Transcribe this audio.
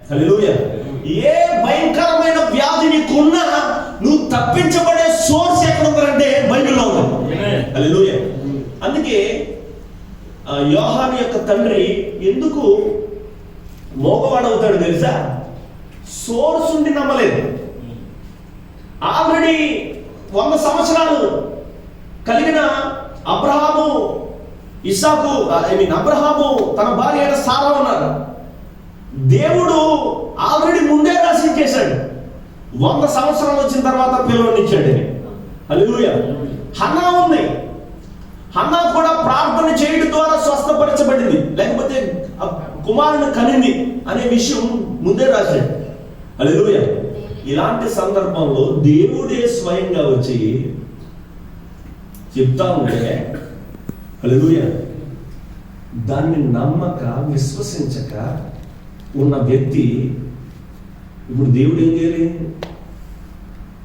హల్లెలూయా. ఏ భయంకరమైన వ్యాధి నీకున్నా నువ్వు తప్పించబడే సోర్స్ ఎక్కడ ఉందంటే బైబిల్లో ఉంది. హల్లెలూయా. అందుకే యోహాను యొక్క తండ్రి ఎందుకు మోగవాడవుతాడు తెలుసా? సోర్స్ ఉండి నమ్మలేదు. ఆల్రెడీ 100 సంవత్సరాలు కలిగిన అబ్రహాము, ఇస్సాకు, అబ్రహాము తన భార్య అయిన సారా ఉన్నారు. దేవుడు ఆల్రెడీ ముందే రాసించేశాడు 100 సంవత్సరాలు వచ్చిన తర్వాత పిల్లవనిచ్చాడు. హల్లెలూయా. హన్నా ఉంది. హన్నా కూడా ప్రార్థన చేయడం ద్వారా స్వస్థపరచబడింది, లేకపోతే కుమారుని కనింది అనే విషయం ముందే రాశాడు. హల్లెలూయా. ఇలాంటి సందర్భంలో దేవుడే స్వయంగా వచ్చి చెప్తా ఉంటే, హల్లెలూయా, దాన్ని నమ్మక విశ్వసించక ఉన్న వ్యక్తి ఇప్పుడు దేవుడు ఏం చేయాలి?